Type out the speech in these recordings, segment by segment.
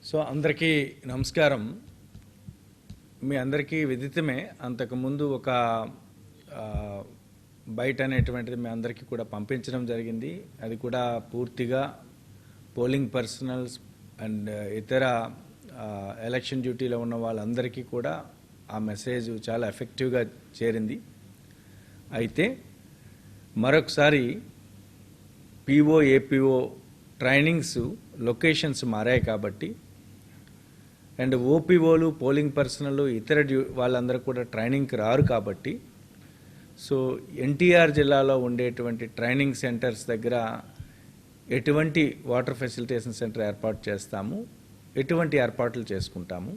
So అందరికీ నమస్కారం. మీ అందరికీ విదితమే అంతకుముందు ఒక బయట అనేటువంటిది మీ అందరికీ కూడా పంపించడం జరిగింది. అది కూడా పూర్తిగా పోలింగ్ పర్సనల్స్ అండ్ ఇతర ఎలక్షన్ డ్యూటీలో ఉన్న వాళ్ళందరికీ కూడా ఆ మెసేజ్ చాలా ఎఫెక్టివ్గా చేరింది. అయితే మరొకసారి పీఓ ఏపీఓ ట్రైనింగ్స్ లొకేషన్స్ మారాయి కాబట్టి అండ్ ఓపీఓలు పోలింగ్ పర్సనల్ ఇతర వాళ్ళందరూ కూడా ట్రైనింగ్కి రారు కాబట్టి సో ఎన్టీఆర్ జిల్లాలో ఉండేటువంటి ట్రైనింగ్ సెంటర్స్ దగ్గర ఎటువంటి వాటర్ ఫెసిలిటేషన్ సెంటర్ ఏర్పాటు చేస్తాము, ఎటువంటి ఏర్పాట్లు చేసుకుంటాము,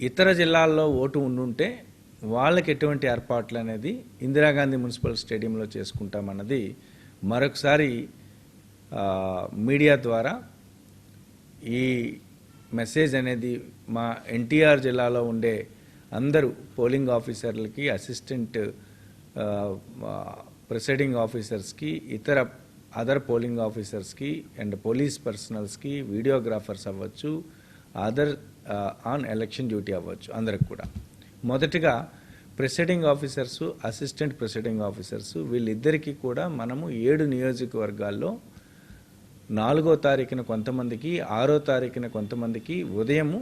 ఇతర జిల్లాల్లో ఓటు ఉండుంటే వాళ్ళకి ఎటువంటి ఏర్పాట్లు అనేది ఇందిరాగాంధీ మున్సిపల్ స్టేడియంలో చేసుకుంటామన్నది మరొకసారి మీడియా ద్వారా ఈ మెసేజ్ అనేది మా ఎన్టీఆర్ జిల్లాలో ఉండే అందరూ పోలింగ్ ఆఫీసర్లకి, అసిస్టెంట్ ప్రిసైడింగ్ ఆఫీసర్స్కి, ఇతర అదర్ పోలింగ్ ఆఫీసర్స్కి అండ్ పోలీస్ పర్సనల్స్కి, వీడియోగ్రాఫర్స్ అవ్వచ్చు, అదర్ ఆన్ ఎలక్షన్ డ్యూటీ అవ్వచ్చు, అందరికి కూడా మొదటిగా presiding officers, assistant presiding officers వీళ్ళిద్దరికీ కూడా మనము 7 నియోజకవర్గాల్లో 4వ తారీఖున కొంతమందికి, 6వ తారీఖున కొంతమందికి ఉదయము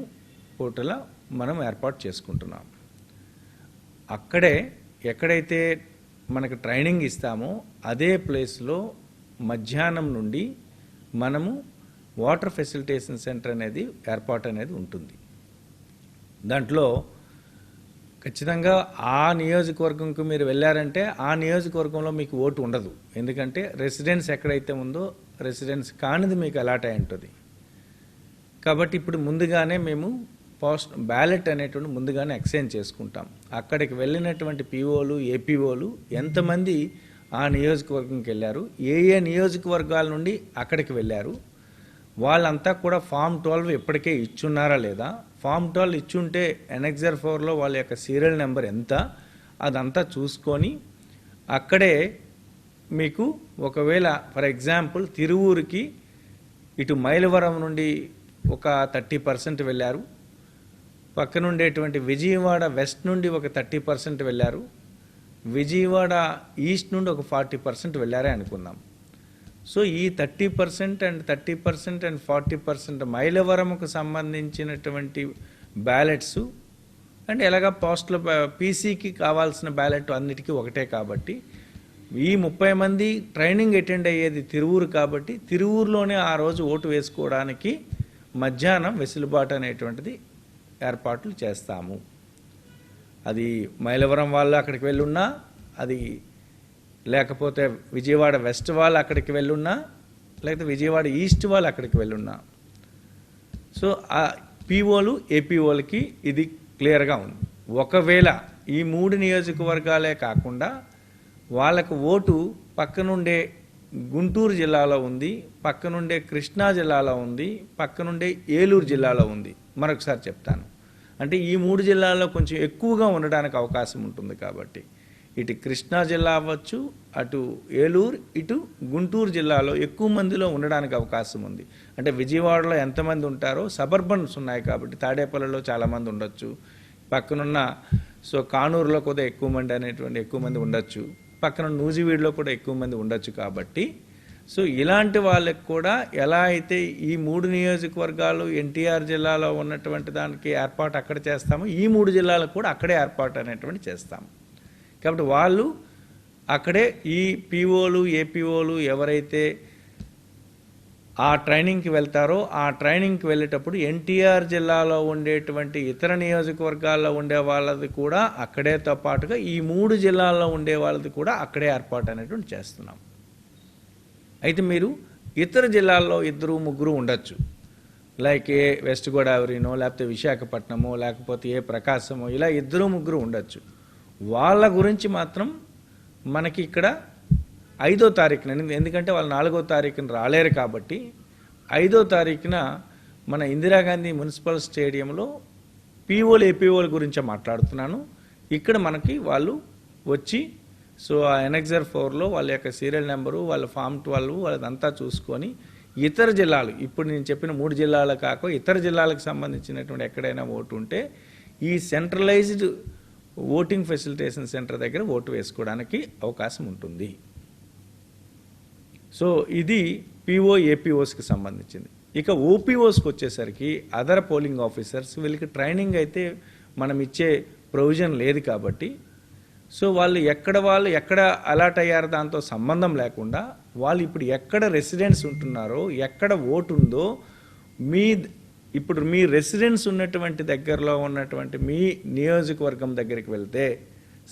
పూటల మనం ఏర్పాటు చేసుకుంటున్నాం. అక్కడే ఎక్కడైతే మనకు ట్రైనింగ్ ఇస్తామో అదే ప్లేస్లో మధ్యాహ్నం నుండి మనము వాటర్ ఫెసిలిటేషన్ సెంటర్ అనేది ఏర్పాటు అనేది ఉంటుంది. దాంట్లో ఖచ్చితంగా ఆ నియోజకవర్గంకు మీరు వెళ్ళారంటే ఆ నియోజకవర్గంలో మీకు ఓటు ఉండదు. ఎందుకంటే రెసిడెన్స్ ఎక్కడైతే ఉందో రెసిడెన్స్ కానిది మీకు అలాట్ అయి ఉంటుంది. కాబట్టి ఇప్పుడు ముందుగానే మేము బ్యాలెట్ అనేటువంటి ముందుగానే ఎక్స్చేంజ్ చేసుకుంటాం. అక్కడికి వెళ్ళినటువంటి పీఓలు ఏపీఓలు ఎంతమంది ఆ నియోజకవర్గంకి వెళ్ళారు, ఏ నియోజకవర్గాల నుండి అక్కడికి వెళ్ళారు, వాళ్ళంతా కూడా ఫామ్ 12 ఇప్పటికే ఇచ్చున్నారా లేదా, ఫామ్ 12 ఇచ్చుంటే ఎనెక్సర్ 4లో వాళ్ళ యొక్క సీరియల్ నెంబర్ ఎంత, అదంతా చూసుకొని అక్కడే మీకు ఒకవేళ ఫర్ ఎగ్జాంపుల్ తిరువూరుకి ఇటు మైలవరం నుండి ఒక 30% వెళ్ళారు, పక్కనుండేటువంటి విజయవాడ వెస్ట్ నుండి ఒక 30% వెళ్ళారు, విజయవాడ ఈస్ట్ నుండి ఒక 40% వెళ్ళారే అనుకుందాం. సో ఈ 30% అండ్ 30% అండ్ 40% మైలవరంకు సంబంధించినటువంటి బ్యాలెట్స్ అండ్ ఎలాగా పోస్టుల పీసీకి కావాల్సిన బ్యాలెట్ అన్నిటికీ ఒకటే కాబట్టి ఈ 30 మంది ట్రైనింగ్ అటెండ్ అయ్యేది తిరువూరు కాబట్టి తిరువూరులోనే ఆ రోజు ఓటు వేసుకోవడానికి మధ్యాహ్నం వెసులుబాటు అనేటువంటిది ఏర్పాట్లు చేస్తాము. అది మైలవరం వాళ్ళు అక్కడికి వెళ్ళున్నా, అది లేకపోతే విజయవాడ వెస్ట్ వాళ్ళు అక్కడికి వెళ్ళున్నా, లేకపోతే విజయవాడ ఈస్ట్ వాళ్ళు అక్కడికి వెళ్ళున్నా. సో ఆ పీఓలు ఏపీఓలకి ఇది క్లియర్గా ఉంది. ఒకవేళ ఈ 3 నియోజకవర్గాలే కాకుండా వాళ్ళకు ఓటు పక్కనుండే గుంటూరు జిల్లాలో ఉంది, పక్కనుండే కృష్ణా జిల్లాలో ఉంది, పక్కనుండే ఏలూరు జిల్లాలో ఉంది. మరొకసారి చెప్తాను, అంటే ఈ 3 జిల్లాల్లో కొంచెం ఎక్కువగా ఉండడానికి అవకాశం ఉంటుంది. కాబట్టి ఇటు కృష్ణా జిల్లా అవ్వచ్చు, అటు ఏలూరు, ఇటు గుంటూరు జిల్లాలో ఎక్కువ మందిలో ఉండడానికి అవకాశం ఉంది. అంటే విజయవాడలో ఎంతమంది ఉంటారో సబర్బన్స్ ఉన్నాయి కాబట్టి తాడేపల్లిలో చాలామంది ఉండొచ్చు, పక్కనున్న సో కానూరులో కూడా ఎక్కువ మంది ఉండొచ్చు, పక్కన నూజివీడులో కూడా ఎక్కువ మంది ఉండొచ్చు. కాబట్టి సో ఇలాంటి వాళ్ళకి కూడా ఎలా అయితే ఈ 3 నియోజకవర్గాలు ఎన్టీఆర్ జిల్లాలో ఉన్నటువంటి దానికి ఏర్పాటు అక్కడ చేస్తామో ఈ 3 జిల్లాలకు కూడా అక్కడే ఏర్పాటు అనేటువంటి చేస్తాము. కాబట్టి వాళ్ళు అక్కడే ఈ పీఓలు ఏపీఓలు ఎవరైతే ఆ ట్రైనింగ్కి వెళ్తారో ఆ ట్రైనింగ్కి వెళ్ళేటప్పుడు ఎన్టీఆర్ జిల్లాలో ఉండేటువంటి ఇతర నియోజకవర్గాల్లో ఉండే వాళ్ళది కూడా అక్కడేతో పాటుగా ఈ 3 జిల్లాల్లో ఉండే వాళ్ళది కూడా అక్కడే ఏర్పాటు అనేటువంటి చేస్తున్నాం. అయితే మీరు ఇతర జిల్లాల్లో 2-3 ఉండొచ్చు, లైక్ ఏ వెస్ట్ గోదావరినో లేకపోతే విశాఖపట్నమో లేకపోతే ఏ ప్రకాశమో ఇలా 2-3 ఉండొచ్చు. వాళ్ళ గురించి మాత్రం మనకి ఇక్కడ 5వ తారీఖున, ఎందుకంటే వాళ్ళు 4వ తారీఖున రాలేరు కాబట్టి 5వ తారీఖున మన ఇందిరాగాంధీ మున్సిపల్ స్టేడియంలో పీఓలు ఏపీఓల గురించే మాట్లాడుతున్నాను. ఇక్కడ మనకి వాళ్ళు వచ్చి సో ఆ ఎనెక్సర్ 4లో వాళ్ళ యొక్క సీరియల్ నెంబరు, వాళ్ళ ఫామ్ 12 వాళ్ళదంతా చూసుకొని ఇతర జిల్లాలు ఇప్పుడు నేను చెప్పిన 3 జిల్లాలు కాక ఇతర జిల్లాలకు సంబంధించినటువంటి ఎక్కడైనా ఓటు ఉంటే ఈ సెంట్రలైజ్డ్ ఓటింగ్ ఫెసిలిటేషన్ సెంటర్ దగ్గర ఓటు వేసుకోవడానికి అవకాశం ఉంటుంది. సో ఇది పిఓ ఏపీఓస్కి సంబంధించింది. ఇక ఓపీఓస్కి వచ్చేసరికి అదర్ పోలింగ్ ఆఫీసర్స్ వీళ్ళకి ట్రైనింగ్ అయితే మనం ఇచ్చే ప్రొవిజన్ లేదు కాబట్టి సో వాళ్ళు ఎక్కడ అలాట్ అయ్యారో దాంతో సంబంధం లేకుండా వాళ్ళు ఇప్పుడు ఎక్కడ రెసిడెన్స్ ఉంటున్నారో ఎక్కడ ఓటు ఉందో ఇప్పుడు మీ రెసిడెన్స్ ఉన్నటువంటి దగ్గరలో ఉన్నటువంటి మీ నియోజకవర్గం దగ్గరికి వెళ్తే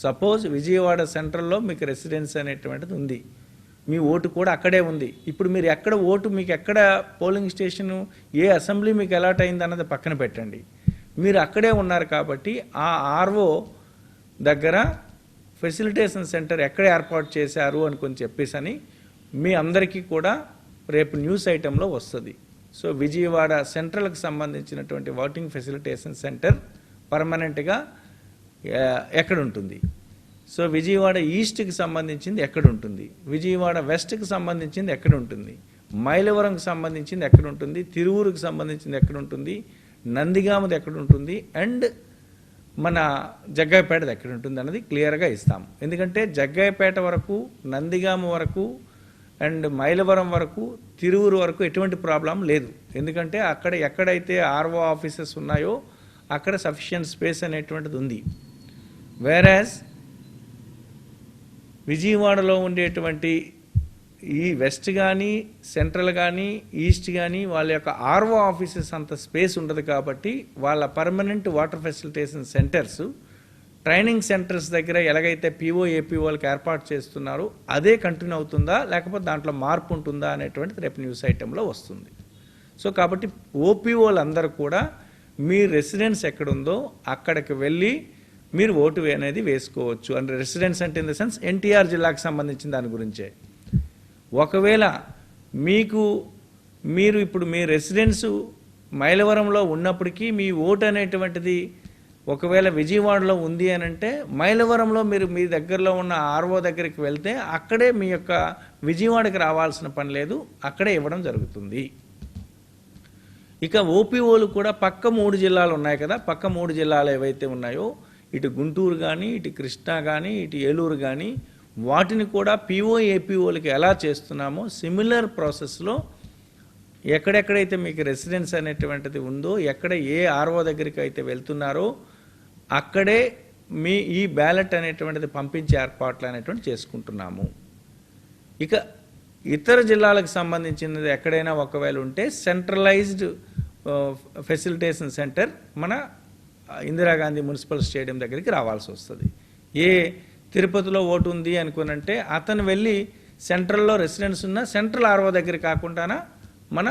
సపోజ్ విజయవాడ సెంట్రల్లో మీకు రెసిడెన్స్ అనేటువంటిది ఉంది, మీ ఓటు కూడా అక్కడే ఉంది. ఇప్పుడు మీరు ఎక్కడ ఓటు మీకు ఎక్కడ పోలింగ్ స్టేషను ఏ అసెంబ్లీ మీకు అలాట్ అయింది అన్నది పక్కన పెట్టండి, మీరు అక్కడే ఉన్నారు కాబట్టి ఆ ఆర్ఓ దగ్గర ఫెసిలిటేషన్ సెంటర్ ఎక్కడ ఏర్పాటు చేశారు అనుకొని చెప్పేసి మీ అందరికీ కూడా రేపు న్యూస్ ఐటెంలో వస్తుంది. సో విజయవాడ సెంట్రల్కి సంబంధించినటువంటి ఓటింగ్ ఫెసిలిటేషన్ సెంటర్ పర్మనెంట్గా ఎక్కడ ఉంటుంది, సో విజయవాడ ఈస్ట్కి సంబంధించింది ఎక్కడ ఉంటుంది, విజయవాడ వెస్ట్కి సంబంధించింది ఎక్కడ ఉంటుంది, మైలవరంకి సంబంధించింది ఎక్కడ ఉంటుంది, తిరువూరుకి సంబంధించింది ఎక్కడ ఉంటుంది, నందిగామది ఎక్కడ ఉంటుంది, అండ్ మన జగ్గాయపేటది ఎక్కడ ఉంటుంది అన్నది క్లియర్గా ఇస్తాం. ఎందుకంటే జగ్గాయపేట వరకు, నందిగామ వరకు అండ్ మైలవరం వరకు, తిరువూరు వరకు ఎటువంటి ప్రాబ్లం లేదు. ఎందుకంటే అక్కడ ఎక్కడైతే ఆర్ఓ ఆఫీసెస్ ఉన్నాయో అక్కడ సఫిషియెంట్ స్పేస్ అనేటువంటిది ఉంది. వేరాజ్ విజయవాడలో ఉండేటువంటి ఈ వెస్ట్ కానీ సెంట్రల్ కానీ ఈస్ట్ కానీ వాళ్ళ యొక్క ఆర్ఓ ఆఫీసెస్ అంత స్పేస్ ఉండదు కాబట్టి వాళ్ళ permanent water facilitation centres training centres దగ్గర ఎలాగైతే పిఓ ఏపీఓలకు ఏర్పాటు చేస్తున్నారో అదే కంటిన్యూ అవుతుందా లేకపోతే దాంట్లో మార్పు ఉంటుందా అనేటువంటిది రేపు న్యూస్ ఐటెంలో వస్తుంది. సో కాబట్టి ఓపీఓలు అందరూ కూడా మీ రెసిడెన్స్ ఎక్కడుందో అక్కడికి వెళ్ళి మీరు ఓటు అనేది వేసుకోవచ్చు. అండ్ రెసిడెన్స్ అంటే ఇన్ ద సెన్స్ ఎన్టీఆర్ జిల్లాకు సంబంధించిన దాని గురించే. ఒకవేళ మీరు ఇప్పుడు మీ రెసిడెన్సు మైలవరంలో ఉన్నప్పటికీ మీ ఓటు అనేటువంటిది ఒకవేళ విజయవాడలో ఉంది అని అంటే మైలవరంలో మీరు మీ దగ్గరలో ఉన్న ఆర్ఓ దగ్గరికి వెళ్తే అక్కడే మీ యొక్క విజయవాడకి రావాల్సిన పని లేదు, అక్కడే ఇవ్వడం జరుగుతుంది. ఇక ఓపీఓలు కూడా పక్క 3 జిల్లాలు ఉన్నాయి కదా, పక్క 3 జిల్లాలు ఏవైతే ఉన్నాయో ఇటు గుంటూరు కానీ ఇటు కృష్ణా కానీ ఇటు ఏలూరు కానీ వాటిని కూడా పిఓ ఏపీఓలకి ఎలా చేస్తున్నామో సిమిలర్ ప్రాసెస్లో ఎక్కడెక్కడైతే మీకు రెసిడెన్స్ అనేటువంటిది ఉందో ఎక్కడ ఏ ఆర్ఓ దగ్గరికి అయితే వెళ్తున్నారో అక్కడే మీ ఈ బ్యాలెట్ అనేటువంటిది పంపించే ఏర్పాట్లు అనేటువంటి చేసుకుంటున్నాము. ఇక ఇతర జిల్లాలకు సంబంధించినది ఎక్కడైనా ఒకవేళ ఉంటే సెంట్రలైజ్డ్ ఫెసిలిటేషన్ సెంటర్ మన ఇందిరాగాంధీ మున్సిపల్ స్టేడియం దగ్గరికి రావాల్సి వస్తుంది. ఏ తిరుపతిలో ఓటు ఉంది అనుకునంటే అతను వెళ్ళి సెంట్రల్లో రెసిడెన్స్ ఉన్న సెంట్రల్ ఆర్ఓ దగ్గర కాకుండా మన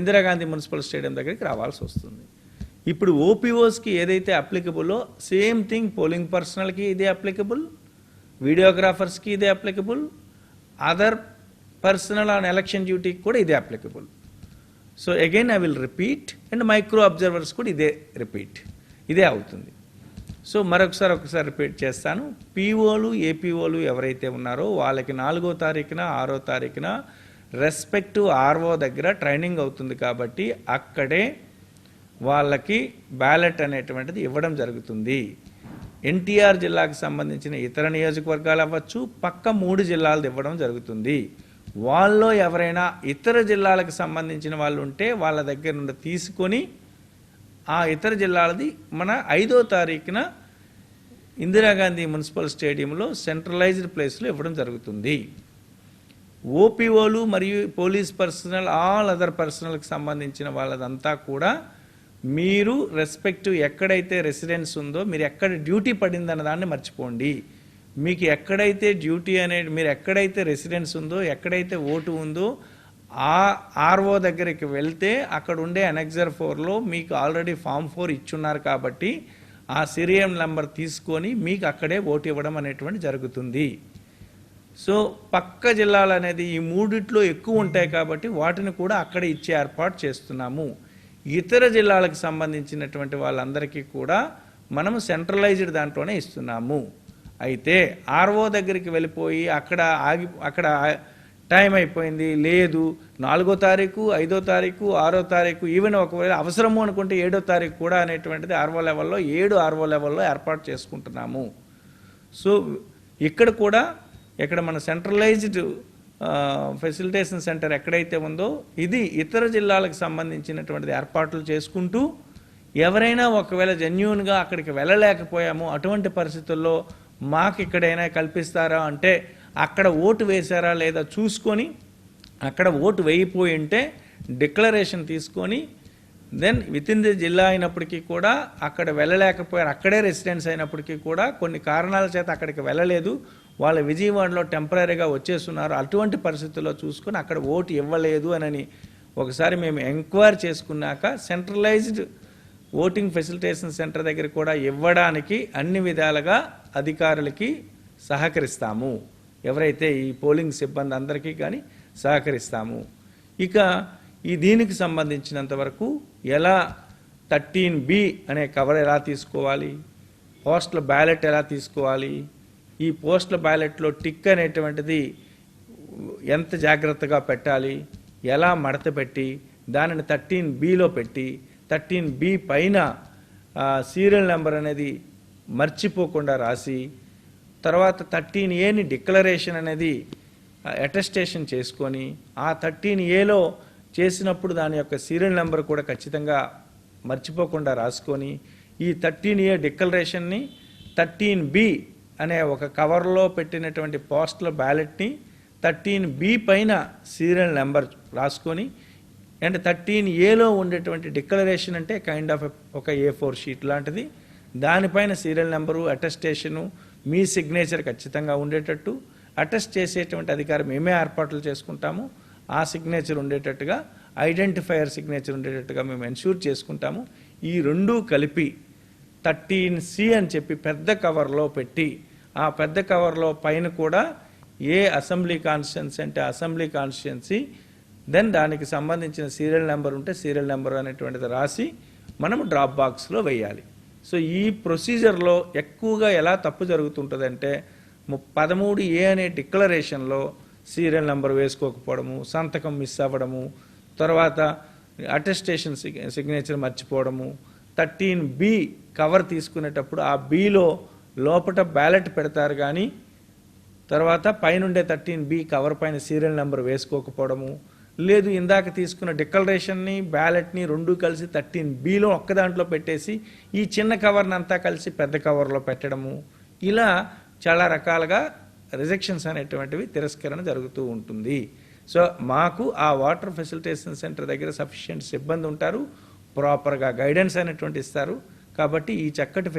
ఇందిరాగాంధీ మున్సిపల్ స్టేడియం దగ్గరికి రావాల్సి వస్తుంది. ఇప్పుడు ఓపీఓస్కి ఏదైతే అప్లికబుల్లో సేమ్ థింగ్ పోలింగ్ పర్సనల్కి ఇదే అప్లికబుల్, వీడియోగ్రాఫర్స్కి ఇదే applicable, other personnel on election డ్యూటీకి కూడా ఇదే applicable. So again I will repeat and micro observers కూడా ఇదే అవుతుంది. సో ఒకసారి రిపీట్ చేస్తాను. పిఓలు ఏపీఓలు ఎవరైతే ఉన్నారో వాళ్ళకి 4వ తారీఖున 6వ తారీఖున రెస్పెక్టివ్ ఆర్ఓ దగ్గర ట్రైనింగ్ అవుతుంది కాబట్టి అక్కడే వాళ్ళకి బ్యాలెట్ అనేటువంటిది ఇవ్వడం జరుగుతుంది. ఎన్టీఆర్ జిల్లాకు సంబంధించిన ఇతర నియోజకవర్గాలు అవ్వచ్చు, పక్క 3 జిల్లాలు ఇవ్వడం జరుగుతుంది. వాళ్ళలో ఎవరైనా ఇతర జిల్లాలకు సంబంధించిన వాళ్ళు ఉంటే వాళ్ళ దగ్గర నుండి తీసుకొని ఆ ఇతర జిల్లాలది మన 5వ తారీఖున ఇందిరాగాంధీ మున్సిపల్ స్టేడియంలో సెంట్రలైజ్డ్ ప్లేస్లో ఇవ్వడం జరుగుతుంది. ఓపీఓలు మరియు పోలీస్ పర్సనల్ ఆల్ అదర్ పర్సనల్కి సంబంధించిన వాళ్ళదంతా కూడా మీరు రెస్పెక్టివ్ ఎక్కడైతే రెసిడెన్స్ ఉందో మీరు ఎక్కడ డ్యూటీ పడిందన్న దాన్ని మర్చిపోండి. మీకు ఎక్కడైతే డ్యూటీ అనేది మీరు ఎక్కడైతే రెసిడెన్స్ ఉందో ఎక్కడైతే ఓటు ఉందో ఆ ఆర్ఓ దగ్గరికి వెళ్తే అక్కడ ఉండే అనెక్సర్ 4లో మీకు ఆల్రెడీ ఫామ్ 4 ఇచ్చున్నారు కాబట్టి ఆ సీరియల్ నెంబర్ తీసుకొని మీకు అక్కడే ఓటు ఇవ్వడం అనేటువంటి జరుగుతుంది. సో పక్క జిల్లాలు అనేది ఈ 3 ఎక్కువ ఉంటాయి కాబట్టి వాటిని కూడా అక్కడ ఇచ్చే ఏర్పాటు చేస్తున్నాము. ఇతర జిల్లాలకు సంబంధించినటువంటి వాళ్ళందరికీ కూడా మనము సెంట్రలైజ్డ్ దాంట్లోనే ఇస్తున్నాము. అయితే ఆర్ఓ దగ్గరికి వెళ్ళిపోయి అక్కడ టైం అయిపోయింది, లేదు 4వ తారీఖు, 5వ తారీఖు, 6వ తారీఖు, ఈవెన్ ఒకవేళ అవసరము అనుకుంటే 7వ తారీఖు కూడా అనేటువంటిది ఆర్ఓ లెవెల్లో 7 ఆర్ఓ లెవెల్లో ఏర్పాటు చేసుకుంటున్నాము. సో ఇక్కడ కూడా ఇక్కడ మన సెంట్రలైజ్డ్ ఫెసిలిటేషన్ సెంటర్ ఎక్కడైతే ఉందో ఇది ఇతర జిల్లాలకు సంబంధించినటువంటిది ఏర్పాట్లు చేసుకుంటూ ఎవరైనా ఒకవేళ జెన్యూన్గా అక్కడికి వెళ్ళలేకపోయాము, అటువంటి పరిస్థితుల్లో మాకు ఇక్కడైనా కల్పిస్తారా అంటే అక్కడ ఓటు వేశారా లేదా చూసుకొని అక్కడ ఓటు వేయిపోయి ఉంటే డిక్లరేషన్ తీసుకొని దెన్ వితిన్ ది జిల్లా అయినప్పటికీ కూడా అక్కడ వెళ్ళలేకపోయారు, అక్కడే రెసిడెన్స్ అయినప్పటికీ కూడా కొన్ని కారణాల చేత అక్కడికి వెళ్ళలేదు, వాళ్ళ విజయవాడలో టెంపరీగా వచ్చేస్తున్నారు, అటువంటి పరిస్థితుల్లో చూసుకొని అక్కడ ఓటు ఇవ్వలేదు అని ఒకసారి మేము ఎంక్వైరీ చేసుకున్నాక సెంట్రలైజ్డ్ ఓటింగ్ ఫెసిలిటేషన్ సెంటర్ దగ్గర కూడా ఇవ్వడానికి అన్ని విధాలుగా అధికారులకి సహకరిస్తాము, ఎవరైతే ఈ పోలింగ్ సిబ్బంది అందరికీ కానీ సహకరిస్తాము. ఇక ఈ దీనికి సంబంధించినంత వరకు ఎలా 13B అనే కవర్ ఎలా తీసుకోవాలి, పోస్టల్ బ్యాలెట్ ఎలా తీసుకోవాలి, ఈ పోస్టల్ బ్యాలెట్లో టిక్ అనేటువంటిది ఎంత జాగ్రత్తగా పెట్టాలి, ఎలా మడత పెట్టి దానిని 13Bలో పెట్టి 13B పైన సీరియల్ నెంబర్ అనేది మర్చిపోకుండా రాసి తర్వాత 13Aని డిక్లరేషన్ అనేది అటెస్టేషన్ చేసుకొని ఆ 13Aలో చేసినప్పుడు దాని యొక్క సీరియల్ నెంబర్ కూడా ఖచ్చితంగా మర్చిపోకుండా రాసుకొని ఈ 13A డిక్లరేషన్ని 13B అనే ఒక కవర్లో పెట్టినటువంటి పోస్టల్ బ్యాలెట్ని 13B పైన సీరియల్ నెంబర్ రాసుకొని అండ్ 13Aలో ఉండేటువంటి డిక్లరేషన్ అంటే కైండ్ ఆఫ్ ఒక A4 షీట్ లాంటిది, దానిపైన సీరియల్ నెంబరు అటెస్టేషను మీ సిగ్నేచర్ ఖచ్చితంగా ఉండేటట్టు అటెస్ట్ చేసేటువంటి అధికారం మేమే ఏర్పాట్లు చేసుకుంటాము, ఆ సిగ్నేచర్ ఉండేటట్టుగా ఐడెంటిఫైయర్ సిగ్నేచర్ ఉండేటట్టుగా మేము ఎన్ష్యూర్ చేసుకుంటాము. ఈ రెండూ కలిపి 13C అని చెప్పి పెద్ద కవర్లో పెట్టి ఆ పెద్ద కవర్లో పైన కూడా ఏ అసెంబ్లీ కాన్స్టిట్యున్సీ అంటే అసెంబ్లీ కాన్స్టిట్యున్సీ దెన్ దానికి సంబంధించిన సీరియల్ నెంబర్ ఉంటే సీరియల్ నెంబర్ అనేటువంటిది రాసి మనము డ్రాప్ బాక్స్లో వేయాలి. సో ఈ ప్రొసీజర్లో ఎక్కువగా ఎలా తప్పు జరుగుతుంటుందంటే 13A అనే డిక్లరేషన్లో సీరియల్ నెంబర్ వేసుకోకపోవడము, సంతకం మిస్ అవ్వడము, తర్వాత అటెస్టేషన్ సిగ్నేచర్ మర్చిపోవడము, 13B కవర్ తీసుకునేటప్పుడు ఆ Bలో లోపల బ్యాలెట్ పెడతారు కానీ తర్వాత పైనుండే 13B కవర్ పైన సీరియల్ నెంబర్ వేసుకోకపోవడము, లేదు ఇందాక తీసుకున్న డిక్లరేషన్ని బ్యాలెట్ని రెండు కలిసి 13Bలో ఒక్క దాంట్లో పెట్టేసి ఈ చిన్న కవర్ని అంతా కలిసి పెద్ద కవర్లో పెట్టడము, ఇలా చాలా రకాలుగా రిజెక్షన్స్ అనేటువంటివి తిరస్కరణ జరుగుతూ ఉంటుంది. సో మాకు ఆ వాటర్ ఫెసిలిటేషన్ సెంటర్ దగ్గర సఫిషియెంట్ సిబ్బంది ఉంటారు, ప్రాపర్గా గైడెన్స్ అనేటువంటి ఇస్తారు. కాబట్టి ఈ చక్కటి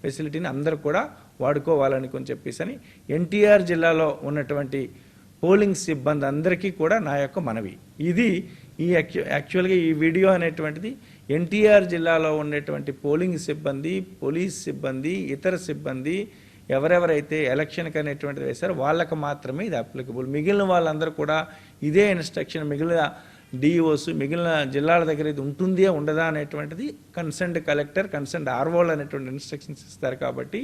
ఫెసిలిటీని అందరూ కూడా వాడుకోవాలని చెప్పేసి ఎన్టీఆర్ జిల్లాలో ఉన్నటువంటి పోలింగ్ సిబ్బంది అందరికీ కూడా నా యొక్క మనవి. ఇది యాక్చువల్గా ఈ వీడియో అనేటువంటిది ఎన్టీఆర్ జిల్లాలో ఉండేటువంటి పోలింగ్ సిబ్బంది, పోలీస్ సిబ్బంది, ఇతర సిబ్బంది ఎవరెవరైతే ఎలక్షన్కి అనేటువంటిది వేశారో వాళ్ళకి మాత్రమే ఇది అప్లికబుల్. మిగిలిన వాళ్ళందరూ కూడా ఇదే ఇన్స్ట్రక్షన్ మిగిలిన డిఓస్ మిగిలిన జిల్లాల దగ్గర ఇది ఉంటుందే ఉండదా అనేటువంటిది కన్సర్న్డ్ కలెక్టర్, కన్సర్న్డ్ ఆర్ఓలు అనేటువంటి ఇన్స్ట్రక్షన్స్ ఇస్తారు. కాబట్టి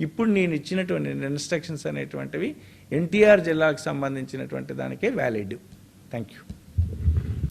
ఇప్పుడు నేను ఇచ్చినటువంటి ఇన్స్ట్రక్షన్స్ అనేటువంటివి ఎన్టీఆర్ జిల్లాకు సంబంధించినటువంటి దానికే వ్యాలిడ్. Thank you.